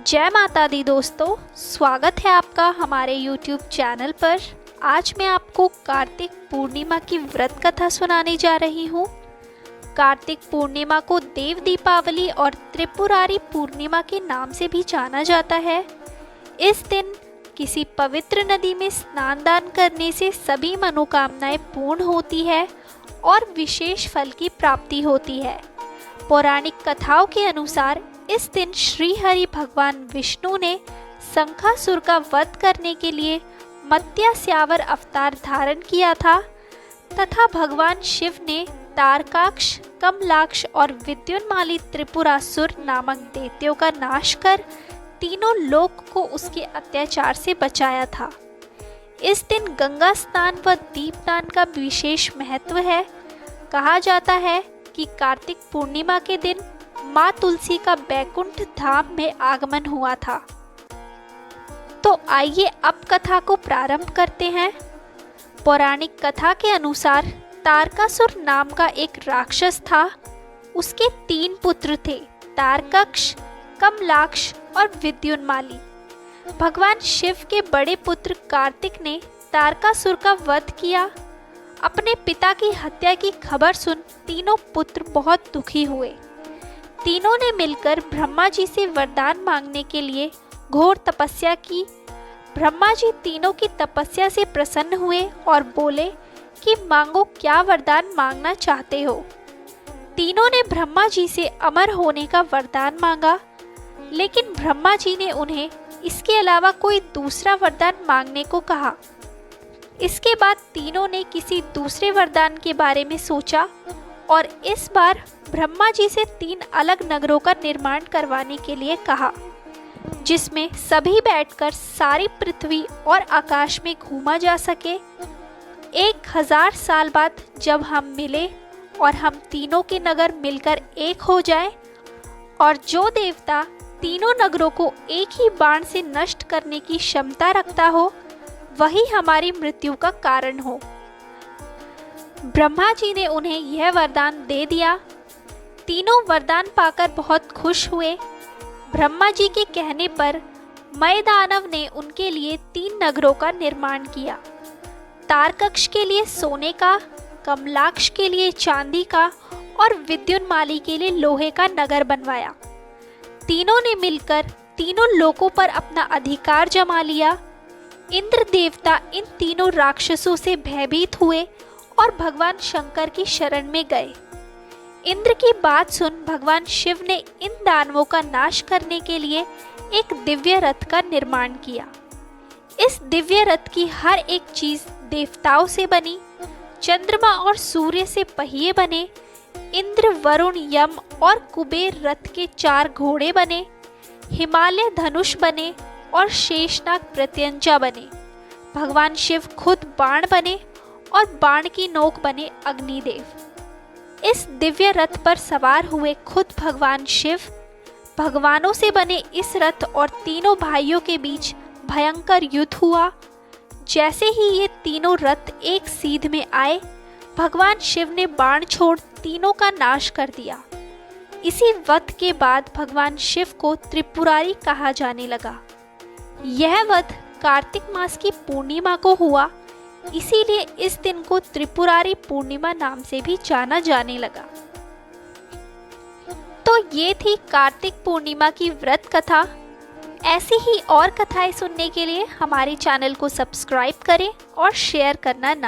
जय माता दी दोस्तों, स्वागत है आपका हमारे YouTube चैनल पर। आज मैं आपको कार्तिक पूर्णिमा की व्रत कथा सुनाने जा रही हूँ। कार्तिक पूर्णिमा को देव दीपावली और त्रिपुरारी पूर्णिमा के नाम से भी जाना जाता है। इस दिन किसी पवित्र नदी में स्नान दान करने से सभी मनोकामनाएं पूर्ण होती है और विशेष फल की प्राप्ति होती है। पौराणिक कथाओं के अनुसार इस दिन श्री हरि भगवान विष्णु ने शंखासुर का वध करने के लिए मत्स्यावर अवतार धारण किया था तथा भगवान शिव ने तारकाक्ष, कमलाक्ष और विद्युन्माली त्रिपुरासुर नामक दैत्यों का नाश कर तीनों लोक को उसके अत्याचार से बचाया था। इस दिन गंगा स्नान व दीपदान का विशेष महत्व है। कहा जाता है कि कार्तिक पूर्णिमा के दिन माँ तुलसी का बैकुंठ धाम में आगमन हुआ था। तो आइए अब कथा को प्रारंभ करते हैं। पौराणिक कथा के अनुसार तारकासुर नाम का एक राक्षस था। उसके 3 पुत्र थे, तारकाक्ष, कमलाक्ष और विद्युन्माली। भगवान शिव के बड़े पुत्र कार्तिक ने तारकासुर का वध किया। अपने पिता की हत्या की खबर सुन तीनों पुत्र बहुत दुखी हुए। तीनों ने मिलकर ब्रह्मा जी से वरदान मांगने के लिए घोर तपस्या की। ब्रह्मा जी तीनों की तपस्या से प्रसन्न हुए और बोले कि मांगो, क्या वरदान मांगना चाहते हो। तीनों ने ब्रह्मा जी से अमर होने का वरदान मांगा, लेकिन ब्रह्मा जी ने उन्हें इसके अलावा कोई दूसरा वरदान मांगने को कहा। इसके बाद तीनों ने किसी दूसरे वरदान के बारे में सोचा और इस बार ब्रह्मा जी से 3 अलग नगरों का निर्माण करवाने के लिए कहा, जिसमें सभी बैठकर सारी पृथ्वी और आकाश में घूमा जा सके। 1000 साल बाद जब हम मिले और हम तीनों के नगर मिलकर एक हो जाएं और जो देवता तीनों नगरों को एक ही बाण से नष्ट करने की क्षमता रखता हो, वही हमारी मृत्यु का कारण हो। ब्रह्मा जी ने उन्हें यह वरदान दे दिया। तीनों वरदान पाकर बहुत खुश हुए। ब्रह्मा जी के कहने पर मय दानव ने उनके लिए 3 नगरों का निर्माण किया। तारकाक्ष के लिए सोने का, कमलाक्ष के लिए चांदी का और विद्युन्माली के लिए लोहे का नगर बनवाया। तीनों ने मिलकर तीनों लोकों पर अपना अधिकार जमा लिया। इंद्र देवता इन तीनों राक्षसों से भयभीत हुए और भगवान शंकर की शरण में गए। इंद्र की बात सुन भगवान शिव ने इन दानवों का नाश करने के लिए एक दिव्य रथ का निर्माण किया। इस दिव्य रथ की हर एक चीज देवताओं से बनी। चंद्रमा और सूर्य से पहिए बने। इंद्र, वरुण, यम और कुबेर रथ के 4 घोड़े बने। हिमालय धनुष बने और शेषनाग प्रत्यंचा बने। भगवान शिव खुद बाण बने और बाण की नोक बने अग्निदेव। इस दिव्य रथ पर सवार हुए खुद भगवान शिव। भगवानों से बने इस रथ और तीनों भाइयों के बीच भयंकर युद्ध हुआ। जैसे ही ये तीनों रथ एक सीध में आए, भगवान शिव ने बाण छोड़ तीनों का नाश कर दिया। इसी वध के बाद भगवान शिव को त्रिपुरारी कहा जाने लगा। यह वध कार्तिक मास की पूर्णिमा को हुआ, इसीलिए इस दिन को त्रिपुरारी पूर्णिमा नाम से भी जाना जाने लगा। तो ये थी कार्तिक पूर्णिमा की व्रत कथा। ऐसी ही और कथाएं सुनने के लिए हमारे चैनल को सब्सक्राइब करें और शेयर करना ना